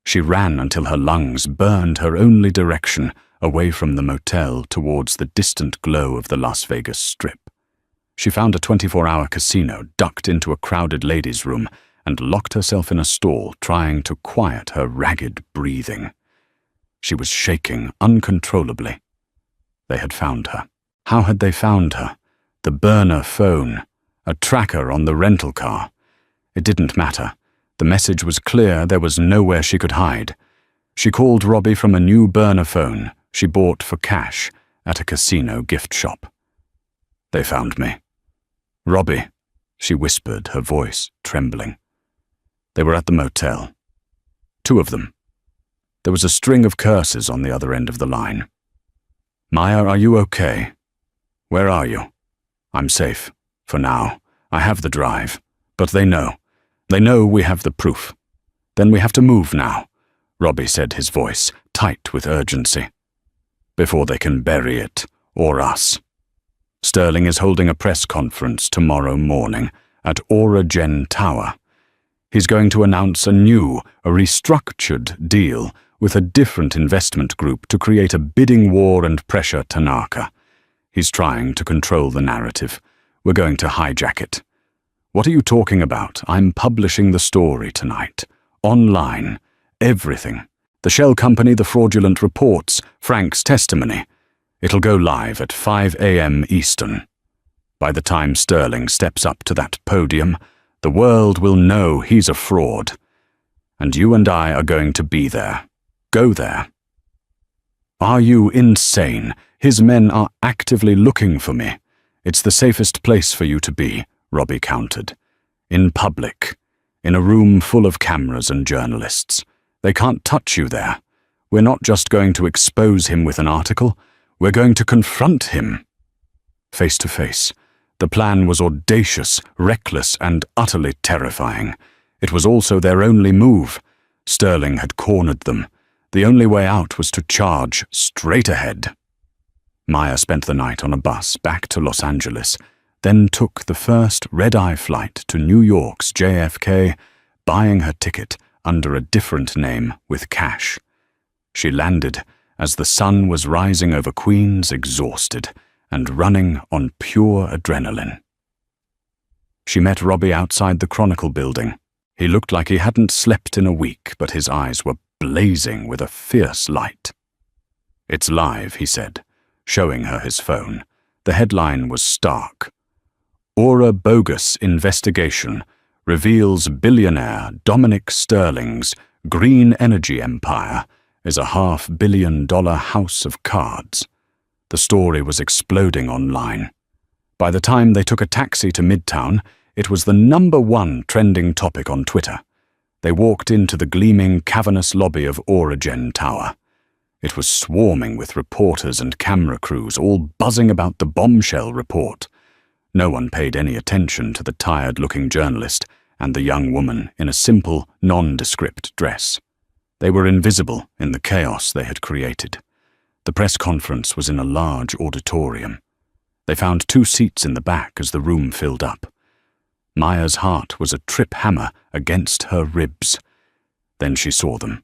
She ran until her lungs burned her only direction, away from the motel towards the distant glow of the Las Vegas Strip. She found a 24-hour casino, ducked into a crowded ladies' room, and locked herself in a stall, trying to quiet her ragged breathing. She was shaking uncontrollably. They had found her. How had they found her? The burner phone, a tracker on the rental car. It didn't matter. The message was clear. There was nowhere she could hide. She called Robbie from a new burner phone she bought for cash at a casino gift shop. "They found me." "Robbie," she whispered, her voice trembling. They were at the motel. 2 of them. There was a string of curses on the other end of the line. "Maya, are you okay? Where are you?" "I'm safe. For now. I have the drive. But they know. They know we have the proof. Then we have to move now. Robbie said, his voice tight with urgency. Before they can bury it, or us. Sterling is holding a press conference tomorrow morning at Gen Tower. He's going to announce a restructured deal with a different investment group to create a bidding war and pressure Tanaka. He's trying to control the narrative. We're going to hijack it. What are you talking about? I'm publishing the story tonight. Online. Everything. The shell company, the fraudulent reports, Frank's testimony. It'll go live at 5 a.m. Eastern. By the time Sterling steps up to that podium, the world will know he's a fraud. And you and I are going to be there. Go there. Are you insane? His men are actively looking for me. It's the safest place for you to be, Robbie countered. In public. In a room full of cameras and journalists. They can't touch you there. We're not just going to expose him with an article. We're going to confront him. Face to face. The plan was audacious, reckless, and utterly terrifying. It was also their only move. Sterling had cornered them. The only way out was to charge straight ahead. Maya spent the night on a bus back to Los Angeles, then took the first red-eye flight to New York's JFK, buying her ticket under a different name with cash. She landed as the sun was rising over Queens, exhausted and running on pure adrenaline. She met Robbie outside the Chronicle building. He looked like he hadn't slept in a week, but his eyes were blazing with a fierce light. "It's live," he said, showing her his phone. The headline was stark. Aura Bogus Investigation Reveals Billionaire Dominic Sterling's Green Energy Empire is a $500 million house of cards. The story was exploding online. By the time they took a taxi to Midtown, it was the #1 trending topic on Twitter. They walked into the gleaming, cavernous lobby of Gen Tower. It was swarming with reporters and camera crews, all buzzing about the bombshell report. No one paid any attention to the tired-looking journalist and the young woman in a simple, nondescript dress. They were invisible in the chaos they had created. The press conference was in a large auditorium. They found 2 seats in the back as the room filled up. Maya's heart was a trip hammer against her ribs. Then she saw them.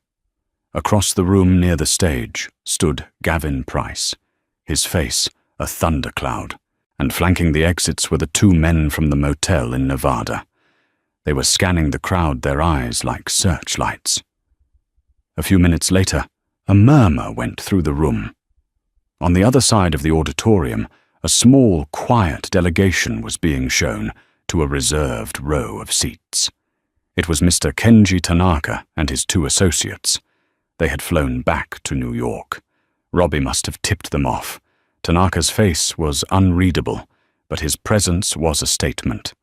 Across the room near the stage stood Gavin Price, his face a thundercloud, and flanking the exits were the 2 men from the motel in Nevada. They were scanning the crowd, their eyes like searchlights. A few minutes later, a murmur went through the room. On the other side of the auditorium, a small, quiet delegation was being shown to a reserved row of seats. It was Mr. Kenji Tanaka and his 2 associates. They had flown back to New York. Robbie must have tipped them off. Tanaka's face was unreadable, but his presence was a statement.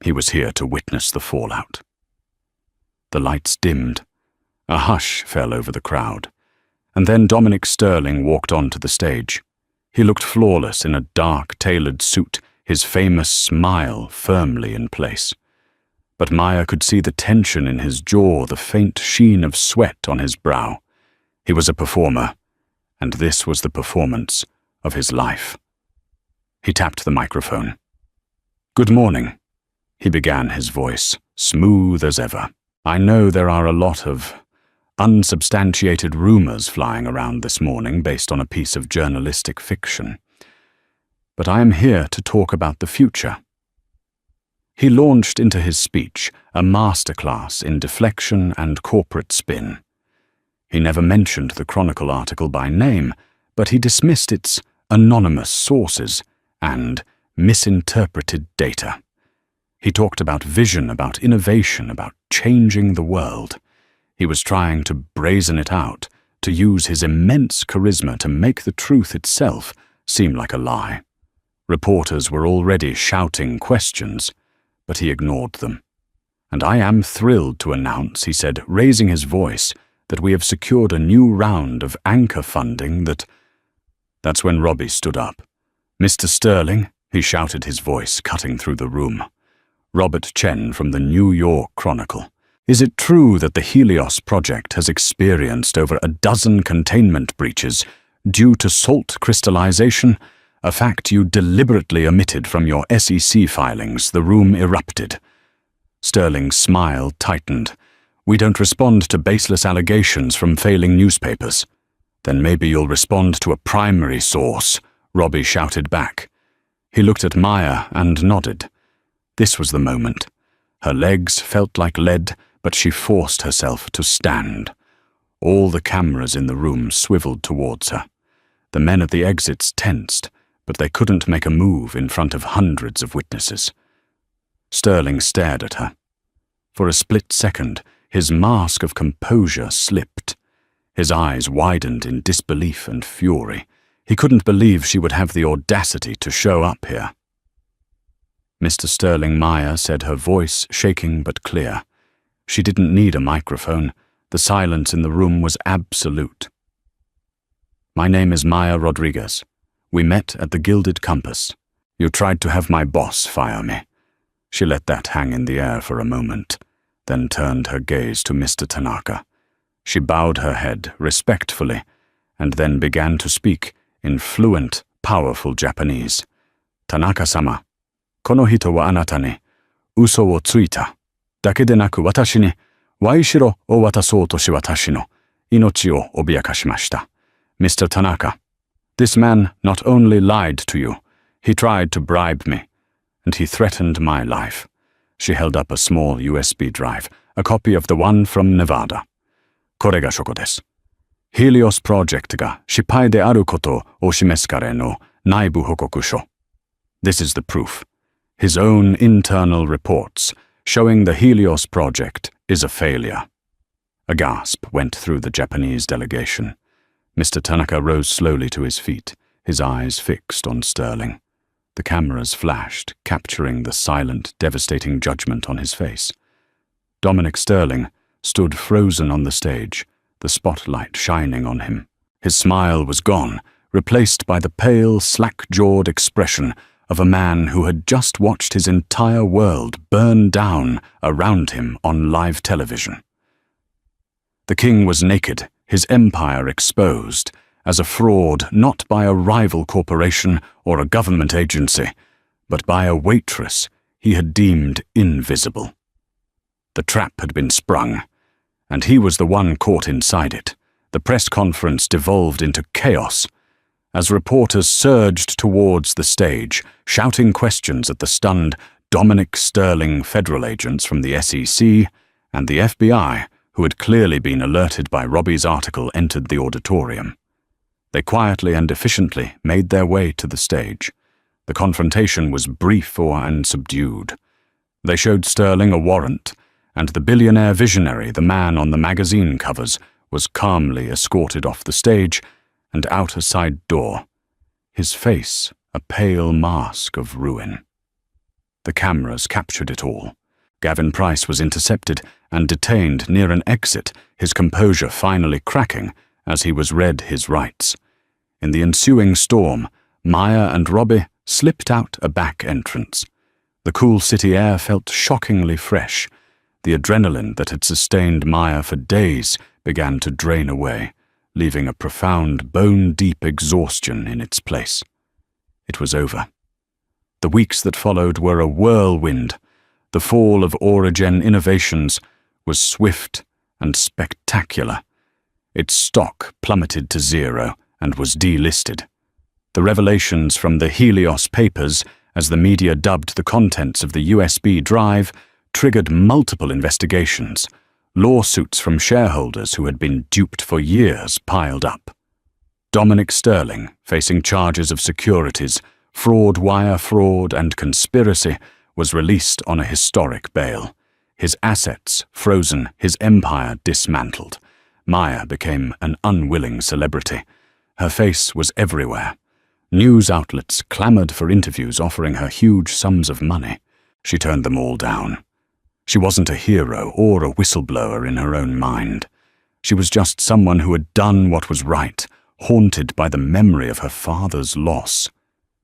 He was here to witness the fallout. The lights dimmed. A hush fell over the crowd. And then Dominic Sterling walked onto the stage. He looked flawless in a dark, tailored suit, his famous smile firmly in place. But Maya could see the tension in his jaw, the faint sheen of sweat on his brow. He was a performer, and this was the performance of his life. He tapped the microphone. "Good morning," he began, his voice smooth as ever. "I know there are a lot of unsubstantiated rumors flying around this morning based on a piece of journalistic fiction. But I am here to talk about the future." He launched into his speech, a masterclass in deflection and corporate spin. He never mentioned the Chronicle article by name, but he dismissed its anonymous sources and misinterpreted data. He talked about vision, about innovation, about changing the world. He was trying to brazen it out, to use his immense charisma to make the truth itself seem like a lie. Reporters were already shouting questions, but he ignored them. "And I am thrilled to announce," he said, raising his voice, "that we have secured a new round of anchor funding that—" That's when Robbie stood up. "Mr. Sterling," he shouted, his voice cutting through the room. "Robert Chen from the New York Chronicle. Is it true that the Helios project has experienced over a dozen containment breaches due to salt crystallization, a fact you deliberately omitted from your SEC filings? The room erupted. Sterling's smile tightened. We don't respond to baseless allegations from failing newspapers. Then maybe you'll respond to a primary source, Robbie shouted back. He looked at Maya and nodded. This was the moment. Her legs felt like lead, but she forced herself to stand. All the cameras in the room swiveled towards her. The men at the exits tensed, but they couldn't make a move in front of hundreds of witnesses. Sterling stared at her. For a split second, his mask of composure slipped. His eyes widened in disbelief and fury. He couldn't believe she would have the audacity to show up here. Mr. Sterling, Maya said, her voice shaking but clear. She didn't need a microphone. The silence in the room was absolute. My name is Maya Rodriguez. We met at the Gilded Compass. You tried to have my boss fire me. She let that hang in the air for a moment, then turned her gaze to Mr. Tanaka. She bowed her head respectfully, and then began to speak in fluent, powerful Japanese. Tanaka-sama, kono hito wa anata ni uso wo tsuita. だけでなく私に賄賂を渡そうとし私の命を脅かしました。Mr. Tanaka, this man not only lied to you, he tried to bribe me, and he threatened my life. She held up a small USB drive, a copy of the one from Nevada. これが証拠です。Helios Project が失敗であることを示す彼の内部報告書。This is the proof. His own internal reports, showing the Helios project is a failure. A gasp went through the Japanese delegation. Mr. Tanaka rose slowly to his feet, his eyes fixed on Sterling. The cameras flashed, capturing the silent, devastating judgment on his face. Dominic Sterling stood frozen on the stage, the spotlight shining on him. His smile was gone, replaced by the pale, slack-jawed expression of a man who had just watched his entire world burn down around him on live television. The king was naked, his empire exposed, as a fraud not by a rival corporation or a government agency, but by a waitress he had deemed invisible. The trap had been sprung, and he was the one caught inside it. The press conference devolved into chaos, as reporters surged towards the stage, shouting questions at the stunned Dominic Sterling federal agents from the SEC and the FBI, who had clearly been alerted by Robbie's article, entered the auditorium. They quietly and efficiently made their way to the stage. The confrontation was brief and subdued. They showed Sterling a warrant, and the billionaire visionary, the man on the magazine covers, was calmly escorted off the stage and out a side door, his face a pale mask of ruin. The cameras captured it all. Gavin Price was intercepted and detained near an exit, his composure finally cracking as he was read his rights. In the ensuing storm, Maya and Robbie slipped out a back entrance. The cool city air felt shockingly fresh. The adrenaline that had sustained Maya for days began to drain away, leaving a profound, bone-deep exhaustion in its place. It was over. The weeks that followed were a whirlwind. The fall of Origen Innovations was swift and spectacular. Its stock plummeted to zero and was delisted. The revelations from the Helios papers, as the media dubbed the contents of the USB drive, triggered multiple investigations. Lawsuits from shareholders who had been duped for years piled up. Dominic Sterling, facing charges of securities, fraud, wire fraud, and conspiracy, was released on a historic bail. His assets frozen, his empire dismantled. Maya became an unwilling celebrity. Her face was everywhere. News outlets clamored for interviews offering her huge sums of money. She turned them all down. She wasn't a hero or a whistleblower in her own mind. She was just someone who had done what was right, haunted by the memory of her father's loss.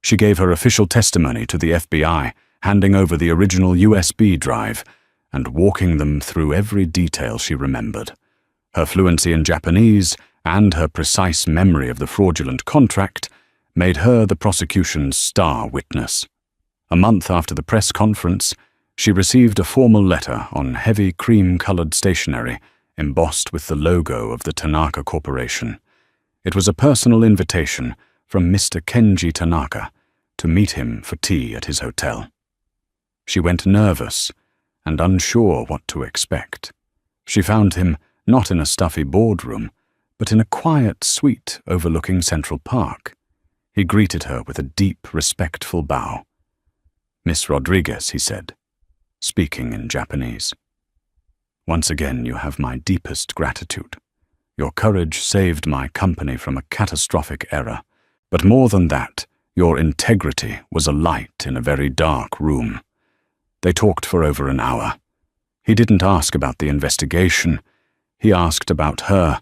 She gave her official testimony to the FBI, handing over the original USB drive, and walking them through every detail she remembered. Her fluency in Japanese and her precise memory of the fraudulent contract made her the prosecution's star witness. A month after the press conference, she received a formal letter on heavy cream-colored stationery embossed with the logo of the Tanaka Corporation. It was a personal invitation from Mr. Kenji Tanaka to meet him for tea at his hotel. She went nervous and unsure what to expect. She found him not in a stuffy boardroom, but in a quiet suite overlooking Central Park. He greeted her with a deep, respectful bow. "Miss Rodriguez," he said, speaking in Japanese. "Once again you have my deepest gratitude. Your courage saved my company from a catastrophic error, but more than that, your integrity was a light in a very dark room." They talked for over an hour. He didn't ask about the investigation. He asked about her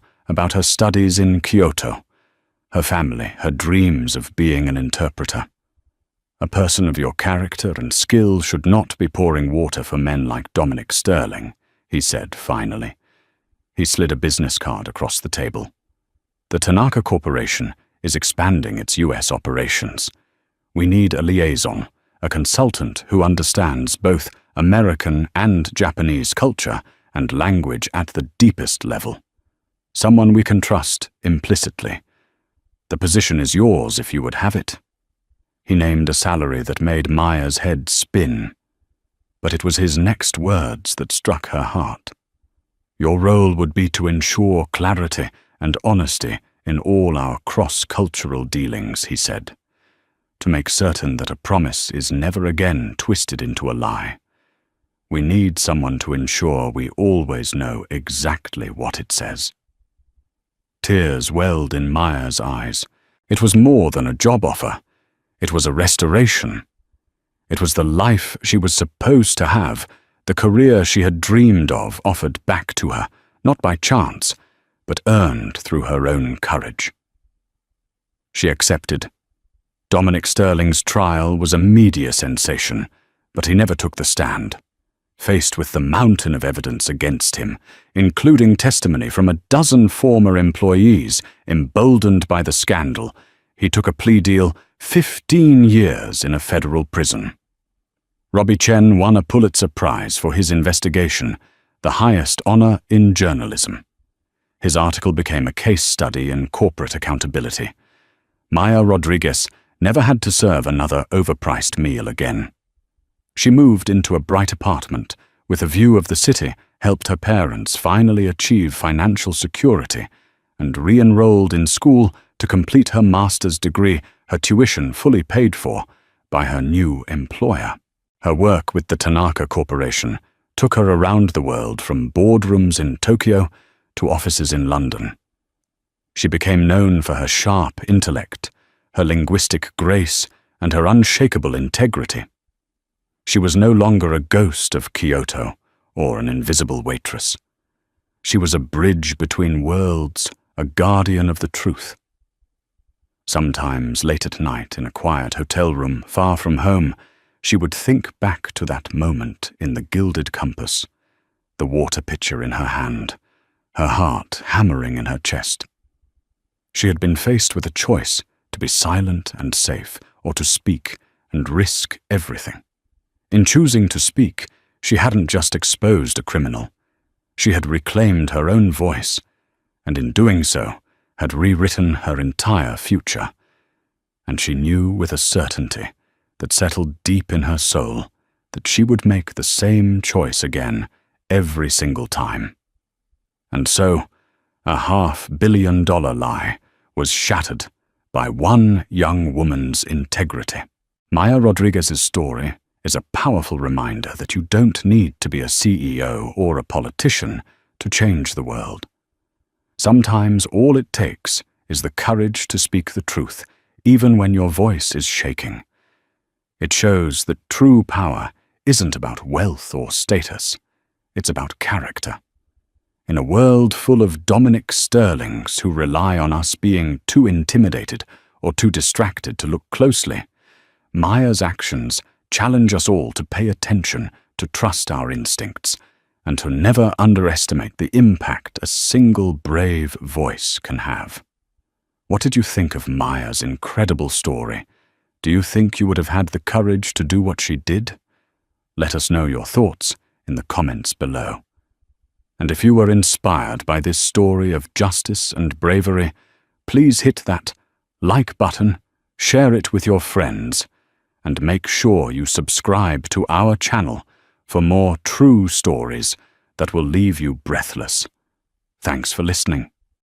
studies in Kyoto, her family, her dreams of being an interpreter. "A person of your character and skill should not be pouring water for men like Dominic Sterling," he said finally. He slid a business card across the table. "The Tanaka Corporation is expanding its U.S. operations. We need a liaison, a consultant who understands both American and Japanese culture and language at the deepest level. Someone we can trust implicitly. The position is yours if you would have it." He named a salary that made Maya's head spin. But it was his next words that struck her heart. "Your role would be to ensure clarity and honesty in all our cross-cultural dealings," he said. "To make certain that a promise is never again twisted into a lie. We need someone to ensure we always know exactly what it says." Tears welled in Maya's eyes. It was more than a job offer. It was a restoration. It was the life she was supposed to have, the career she had dreamed of offered back to her, not by chance, but earned through her own courage. She accepted. Dominic Sterling's trial was a media sensation, but he never took the stand. Faced with the mountain of evidence against him, including testimony from a dozen former employees emboldened by the scandal, he took a plea deal 15 years in a federal prison. Robbie Chen won a Pulitzer Prize for his investigation, the highest honor in journalism. His article became a case study in corporate accountability. Maya Rodriguez never had to serve another overpriced meal again. She moved into a bright apartment with a view of the city, helped her parents finally achieve financial security, and re-enrolled in school to complete her master's degree, her tuition fully paid for by her new employer. Her work with the Tanaka Corporation took her around the world, from boardrooms in Tokyo to offices in London. She became known for her sharp intellect, her linguistic grace, and her unshakable integrity. She was no longer a ghost of Kyoto or an invisible waitress. She was a bridge between worlds, a guardian of the truth. Sometimes late at night in a quiet hotel room far from home, she would think back to that moment in the gilded compass, the water pitcher in her hand, her heart hammering in her chest. She had been faced with a choice to be silent and safe, or to speak and risk everything. In choosing to speak, she hadn't just exposed a criminal. She had reclaimed her own voice, and in doing so, had rewritten her entire future. And she knew with a certainty that settled deep in her soul that she would make the same choice again every single time. And so, a $500 million lie was shattered by one young woman's integrity. Maya Rodriguez's story is a powerful reminder that you don't need to be a CEO or a politician to change the world. Sometimes all it takes is the courage to speak the truth, even when your voice is shaking. It shows that true power isn't about wealth or status. It's about character. In a world full of Dominic Sterlings who rely on us being too intimidated or too distracted to look closely, Maya's actions challenge us all to pay attention to trust our instincts and to never underestimate the impact a single brave voice can have. What did you think of Maya's incredible story? Do you think you would have had the courage to do what she did? Let us know your thoughts in the comments below. And if you were inspired by this story of justice and bravery, please hit that like button, share it with your friends, and make sure you subscribe to our channel for more true stories that will leave you breathless. Thanks for listening.